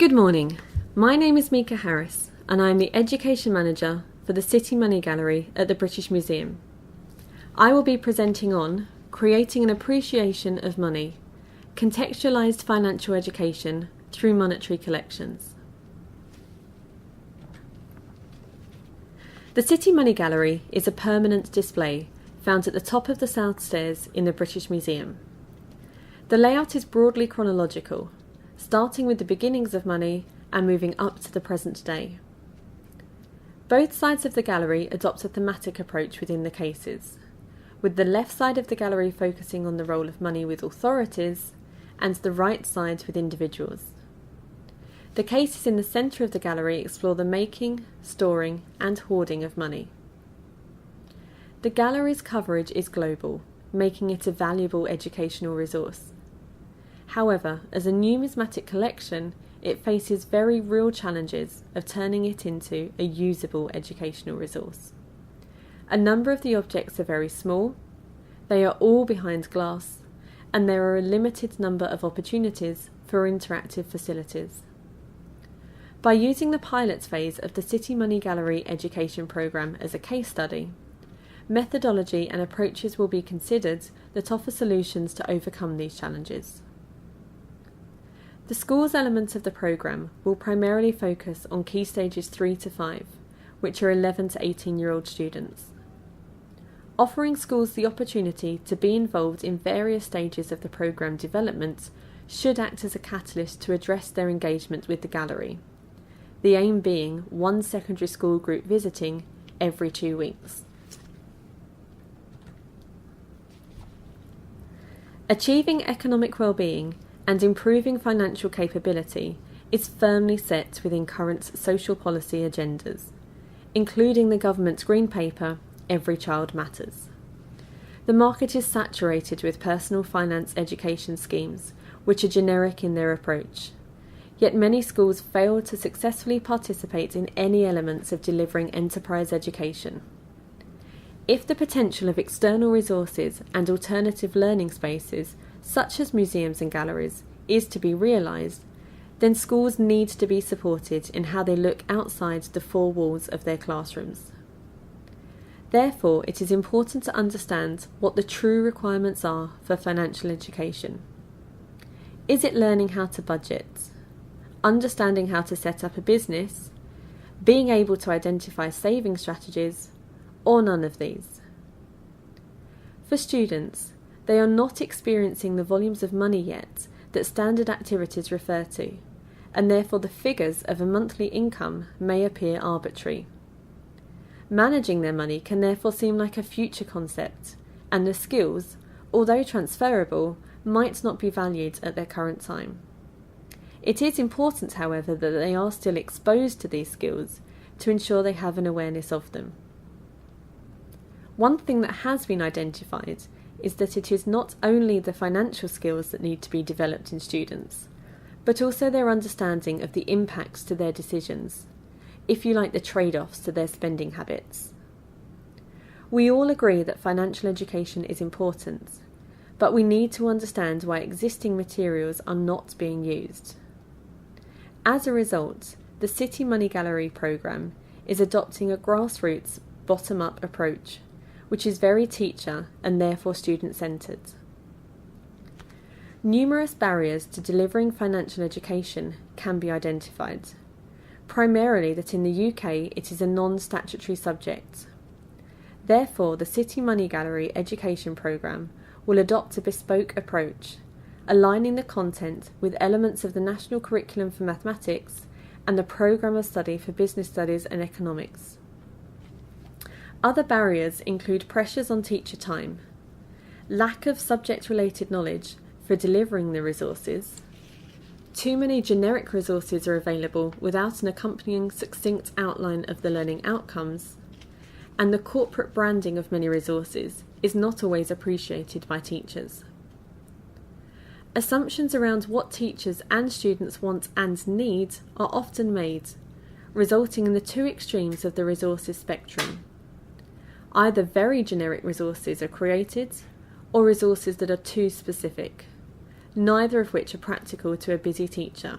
Good morning, my name is Mieka Harris and I am the Education Manager for the Citi Money Gallery at the British Museum. I will be presenting on Creating an Appreciation of Money, Contextualised Financial Education through Monetary Collections. The Citi Money Gallery is a permanent display found at the top of the South Stairs in the British Museum. The layout is broadly chronological, starting with the beginnings of money and moving up to the present day. Both sides of the gallery adopt a thematic approach within the cases, with the left side of the gallery focusing on the role of money with authorities and the right side with individuals. The cases in the centre of the gallery explore the making, storing and hoarding of money. The gallery's coverage is global, making it a valuable educational resource. However, as a numismatic collection, it faces very real challenges of turning it into a usable educational resource. A number of the objects are very small, they are all behind glass, and there are a limited number of opportunities for interactive facilities. By using the pilot phase of the Citi Money Gallery education programme as a case study, methodology and approaches will be considered that offer solutions to overcome these challenges. The school's element of the programme will primarily focus on key stages 3 to 5, which are 11 to 18-year-old students. Offering schools the opportunity to be involved in various stages of the programme development should act as a catalyst to address their engagement with the gallery, the aim being one secondary school group visiting every 2 weeks. Achieving economic well-being and improving financial capability is firmly set within current social policy agendas, including the government's Green Paper, Every Child Matters. The market is saturated with personal finance education schemes, which are generic in their approach. Yet many schools fail to successfully participate in any elements of delivering enterprise education. If the potential of external resources and alternative learning spaces, such as museums and galleries, is to be realised, then schools need to be supported in how they look outside the four walls of their classrooms. Therefore, it is important to understand what the true requirements are for financial education. Is it learning how to budget, understanding how to set up a business, being able to identify saving strategies, or none of these? For students, they are not experiencing the volumes of money yet that standard activities refer to, and therefore the figures of a monthly income may appear arbitrary. Managing their money can therefore seem like a future concept, and the skills, although transferable, might not be valued at their current time. It is important, however, that they are still exposed to these skills to ensure they have an awareness of them. One thing that has been identified is that it is not only the financial skills that need to be developed in students, but also their understanding of the impacts to their decisions, if you like the trade-offs to their spending habits. We all agree that financial education is important, but we need to understand why existing materials are not being used. As a result, the Citi Money Gallery programme is adopting a grassroots, bottom-up approach, which is very teacher and therefore student-centred. Numerous barriers to delivering financial education can be identified, primarily that in the UK it is a non-statutory subject. Therefore, the Citi Money Gallery education programme will adopt a bespoke approach, aligning the content with elements of the National Curriculum for Mathematics and the Programme of Study for Business Studies and Economics. Other barriers include pressures on teacher time, lack of subject-related knowledge for delivering the resources, too many generic resources are available without an accompanying succinct outline of the learning outcomes, and the corporate branding of many resources is not always appreciated by teachers. Assumptions around what teachers and students want and need are often made, resulting in the two extremes of the resources spectrum. Either very generic resources are created, or resources that are too specific, neither of which are practical to a busy teacher.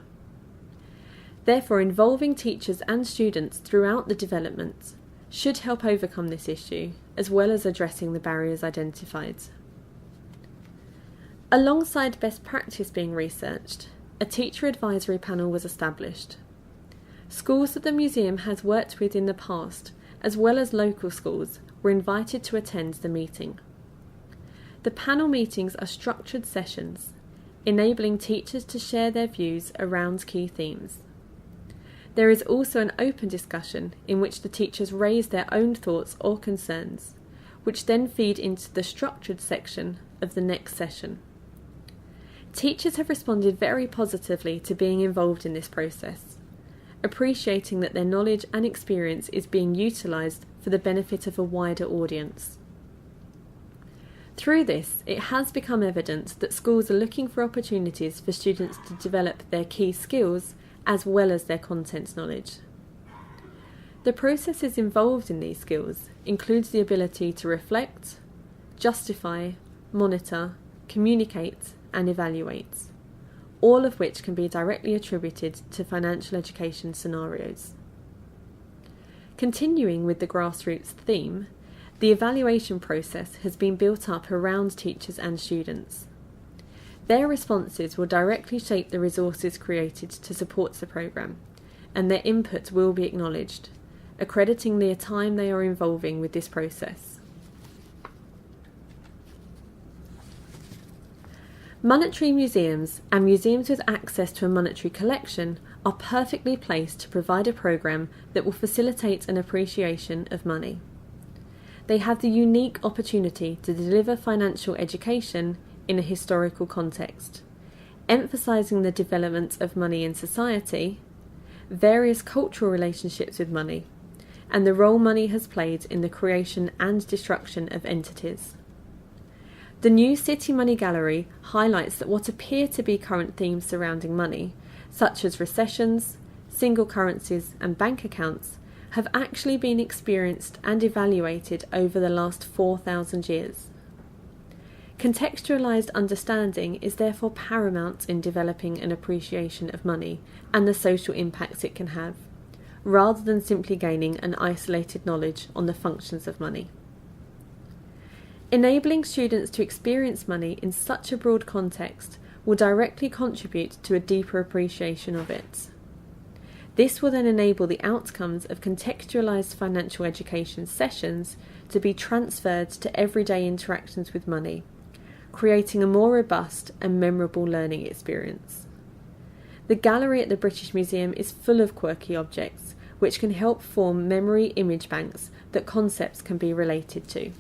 Therefore, involving teachers and students throughout the development should help overcome this issue, as well as addressing the barriers identified. Alongside best practice being researched, a teacher advisory panel was established. Schools that the museum has worked with in the past, as well as local schools, were invited to attend the meeting. The panel meetings are structured sessions, enabling teachers to share their views around key themes. There is also an open discussion in which the teachers raise their own thoughts or concerns, which then feed into the structured section of the next session. Teachers have responded very positively to being involved in this process, appreciating that their knowledge and experience is being utilised for the benefit of a wider audience. Through this, it has become evident that schools are looking for opportunities for students to develop their key skills as well as their content knowledge. The processes involved in these skills includes the ability to reflect, justify, monitor, communicate, and evaluate, all of which can be directly attributed to financial education scenarios. Continuing with the grassroots theme, the evaluation process has been built up around teachers and students. Their responses will directly shape the resources created to support the programme, and their input will be acknowledged, accrediting the time they are involving with this process. Monetary museums and museums with access to a monetary collection are perfectly placed to provide a programme that will facilitate an appreciation of money. They have the unique opportunity to deliver financial education in a historical context, emphasising the development of money in society, various cultural relationships with money, and the role money has played in the creation and destruction of entities. The new Citi Money Gallery highlights that what appear to be current themes surrounding money, such as recessions, single currencies and bank accounts, have actually been experienced and evaluated over the last 4,000 years. Contextualised understanding is therefore paramount in developing an appreciation of money and the social impacts it can have, rather than simply gaining an isolated knowledge on the functions of money. Enabling students to experience money in such a broad context will directly contribute to a deeper appreciation of it. This will then enable the outcomes of contextualised financial education sessions to be transferred to everyday interactions with money, creating a more robust and memorable learning experience. The gallery at the British Museum is full of quirky objects, which can help form memory image banks that concepts can be related to.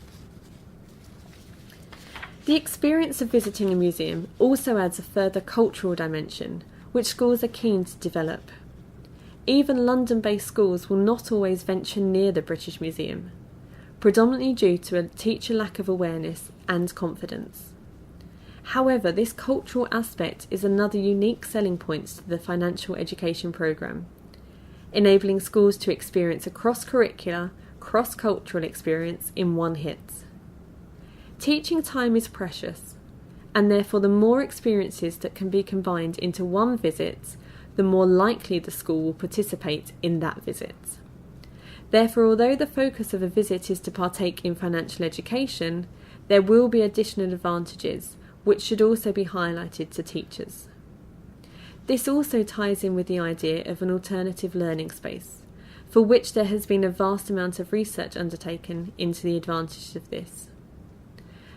The experience of visiting a museum also adds a further cultural dimension, which schools are keen to develop. Even London-based schools will not always venture near the British Museum, predominantly due to a teacher lack of awareness and confidence. However, this cultural aspect is another unique selling point to the financial education programme, enabling schools to experience a cross-curricular, cross-cultural experience in one hit. Teaching time is precious, and therefore the more experiences that can be combined into one visit, the more likely the school will participate in that visit. Therefore, although the focus of a visit is to partake in financial education, there will be additional advantages, which should also be highlighted to teachers. This also ties in with the idea of an alternative learning space, for which there has been a vast amount of research undertaken into the advantages of this.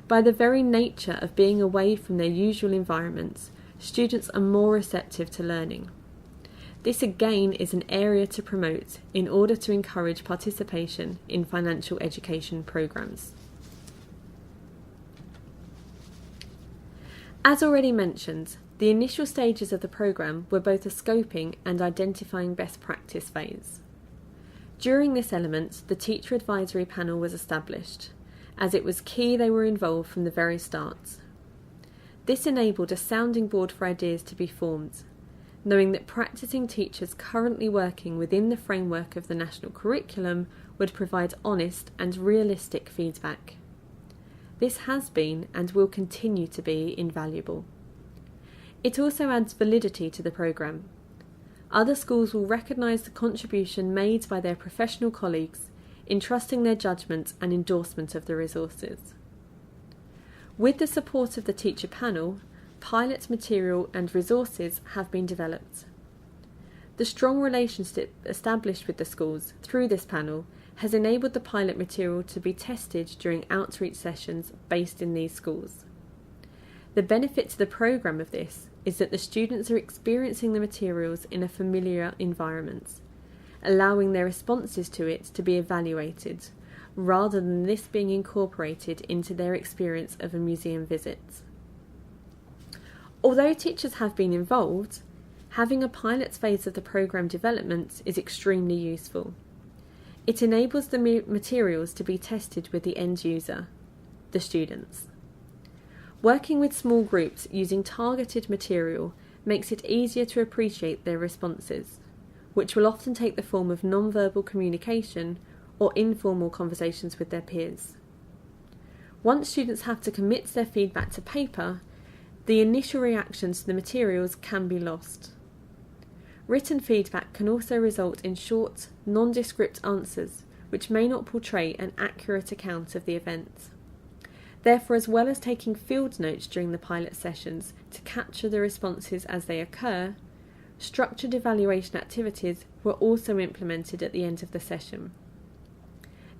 By the very nature of being away from their usual environments, students are more receptive to learning. This again is an area to promote in order to encourage participation in financial education programmes. As already mentioned, the initial stages of the programme were both a scoping and identifying best practice phase. During this element, the teacher advisory panel was established, as it was key they were involved from the very start. This enabled a sounding board for ideas to be formed, knowing that practising teachers currently working within the framework of the national curriculum would provide honest and realistic feedback. This has been and will continue to be invaluable. It also adds validity to the programme. other schools will recognise the contribution made by their professional colleagues in trusting their judgment and endorsement of the resources. With the support of the teacher panel, pilot material and resources have been developed. The strong relationship established with the schools through this panel has enabled the pilot material to be tested during outreach sessions based in these schools. The benefit to the programme of this is that the students are experiencing the materials in a familiar environment, allowing their responses to it to be evaluated, rather than this being incorporated into their experience of a museum visit. Although teachers have been involved, having a pilot phase of the programme development is extremely useful. It enables the materials to be tested with the end user, the students. Working with small groups using targeted material makes it easier to appreciate their responses, which will often take the form of non-verbal communication or informal conversations with their peers. Once students have to commit their feedback to paper, the initial reactions to the materials can be lost. Written feedback can also result in short, nondescript answers, which may not portray an accurate account of the event. Therefore, as well as taking field notes during the pilot sessions to capture the responses as they occur, structured evaluation activities were also implemented at the end of the session.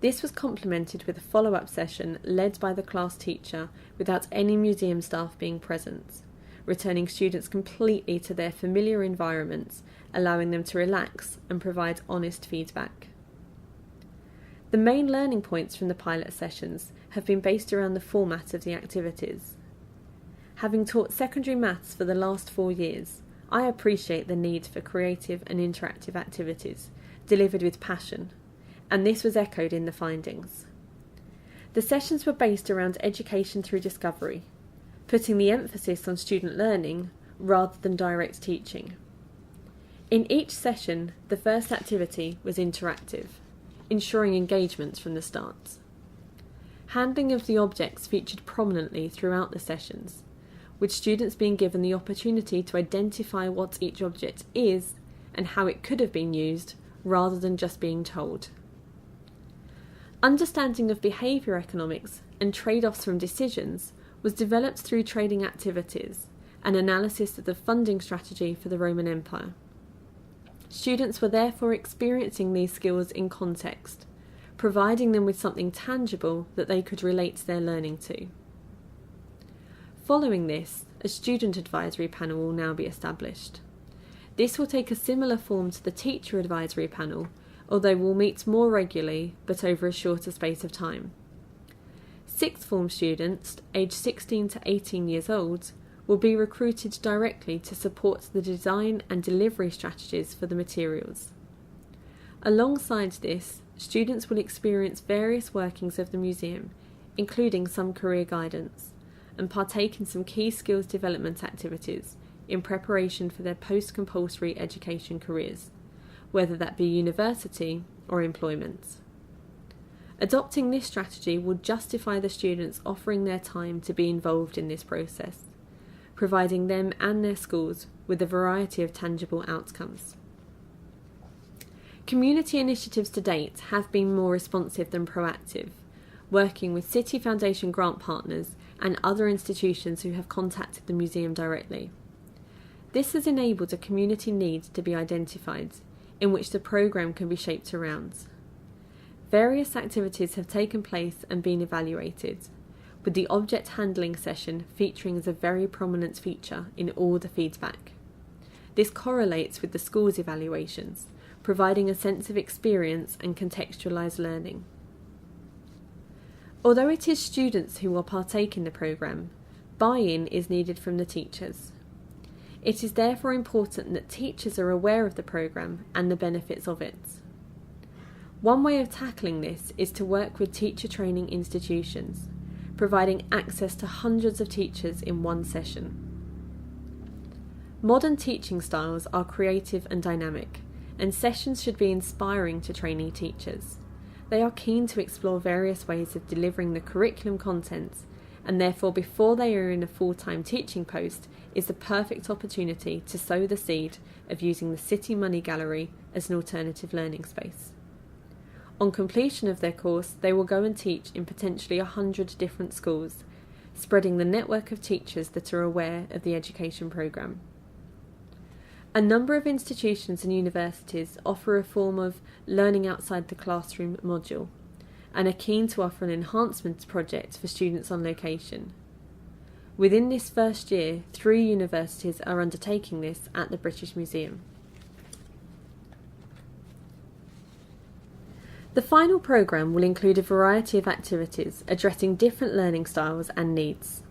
This was complemented with a follow-up session led by the class teacher without any museum staff being present, returning students completely to their familiar environments, allowing them to relax and provide honest feedback. The main learning points from the pilot sessions have been based around the format of the activities. Having taught secondary maths for the last 4 years, I appreciate the need for creative and interactive activities delivered with passion, and this was echoed in the findings. The sessions were based around education through discovery, putting the emphasis on student learning rather than direct teaching. In each session, the first activity was interactive, ensuring engagement from the start. Handling of the objects featured prominently throughout the sessions, with students being given the opportunity to identify what each object is and how it could have been used, rather than just being told. Understanding of behaviour economics and trade-offs from decisions was developed through trading activities and analysis of the funding strategy for the Roman Empire. Students were therefore experiencing these skills in context, providing them with something tangible that they could relate their learning to. Following this, a student advisory panel will now be established. This will take a similar form to the teacher advisory panel, although will meet more regularly but over a shorter space of time. Sixth form students, aged 16 to 18 years old, will be recruited directly to support the design and delivery strategies for the materials. Alongside this, students will experience various workings of the museum, including some career guidance, and partake in some key skills development activities in preparation for their post-compulsory education careers, whether that be university or employment. Adopting this strategy will justify the students offering their time to be involved in this process, providing them and their schools with a variety of tangible outcomes. Community initiatives to date have been more responsive than proactive, working with Citi Foundation grant partners and other institutions who have contacted the museum directly. This has enabled a community need to be identified, in which the programme can be shaped around. Various activities have taken place and been evaluated, with the object handling session featuring as a very prominent feature in all the feedback. This correlates with the school's evaluations, providing a sense of experience and contextualised learning. Although it is students who will partake in the programme, buy-in is needed from the teachers. It is therefore important that teachers are aware of the programme and the benefits of it. One way of tackling this is to work with teacher training institutions, providing access to hundreds of teachers in one session. Modern teaching styles are creative and dynamic, and sessions should be inspiring to trainee teachers. They are keen to explore various ways of delivering the curriculum contents and therefore before they are in a full-time teaching post, is the perfect opportunity to sow the seed of using the Citi Money Gallery as an alternative learning space. On completion of their course, they will go and teach in potentially 100 different schools, spreading the network of teachers that are aware of the education programme. A number of institutions and universities offer a form of learning outside the classroom module and are keen to offer an enhancement project for students on location. Within this first year, 3 universities are undertaking this at the British Museum. The final programme will include a variety of activities addressing different learning styles and needs.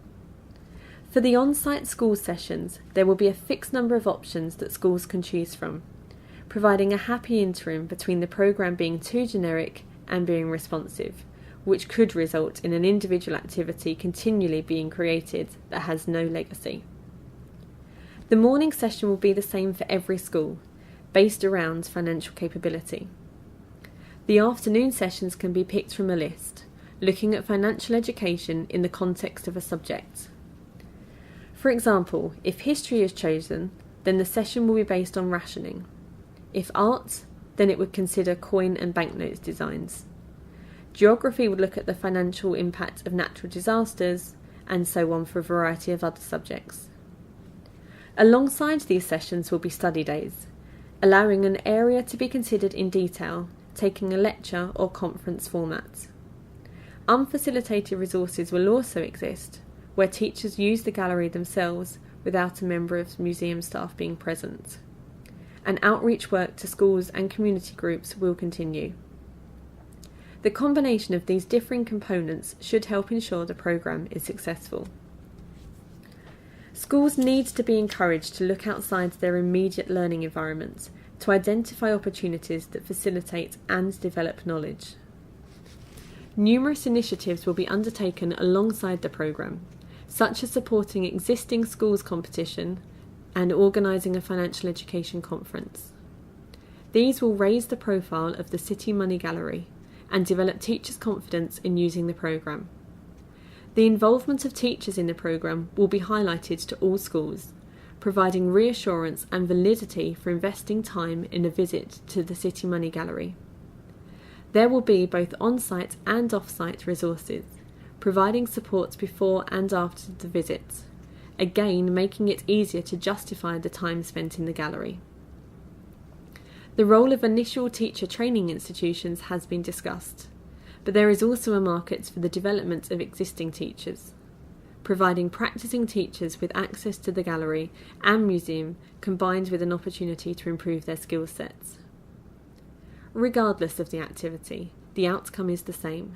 For the on-site school sessions, there will be a fixed number of options that schools can choose from, providing a happy interim between the programme being too generic and being responsive, which could result in an individual activity continually being created that has no legacy. The morning session will be the same for every school, based around financial capability. The afternoon sessions can be picked from a list, looking at financial education in the context of a subject. For example, if history is chosen, then the session will be based on rationing. If art, then it would consider coin and banknotes designs. Geography would look at the financial impact of natural disasters, and so on for a variety of other subjects. Alongside these sessions will be study days, allowing an area to be considered in detail, taking a lecture or conference format. Unfacilitated resources will also exist, where teachers use the gallery themselves without a member of museum staff being present. And outreach work to schools and community groups will continue. The combination of these differing components should help ensure the programme is successful. Schools need to be encouraged to look outside their immediate learning environment to identify opportunities that facilitate and develop knowledge. Numerous initiatives will be undertaken alongside the programme, such as supporting existing schools competition and organising a financial education conference. These will raise the profile of the Citi Money Gallery and develop teachers' confidence in using the programme. The involvement of teachers in the programme will be highlighted to all schools, providing reassurance and validity for investing time in a visit to the Citi Money Gallery. There will be both on-site and off-site resources, providing support before and after the visit, again making it easier to justify the time spent in the gallery. The role of initial teacher training institutions has been discussed, but there is also a market for the development of existing teachers, providing practising teachers with access to the gallery and museum combined with an opportunity to improve their skill sets. Regardless of the activity, the outcome is the same: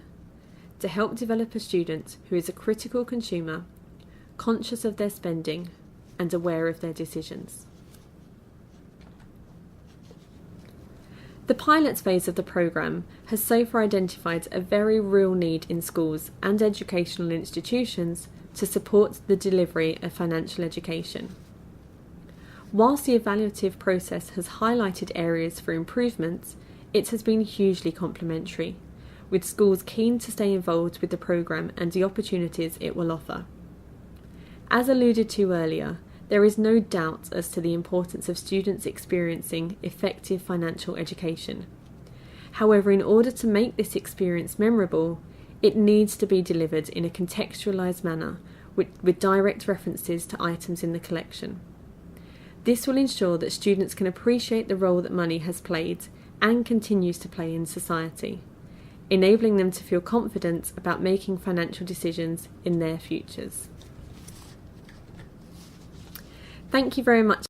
to help develop a student who is a critical consumer, conscious of their spending, and aware of their decisions. The pilot phase of the programme has so far identified a very real need in schools and educational institutions to support the delivery of financial education. Whilst the evaluative process has highlighted areas for improvement, it has been hugely complementary, with schools keen to stay involved with the programme and the opportunities it will offer. As alluded to earlier, there is no doubt as to the importance of students experiencing effective financial education. However, in order to make this experience memorable, it needs to be delivered in a contextualised manner with direct references to items in the collection. This will ensure that students can appreciate the role that money has played and continues to play in society, enabling them to feel confident about making financial decisions in their futures. Thank you very much.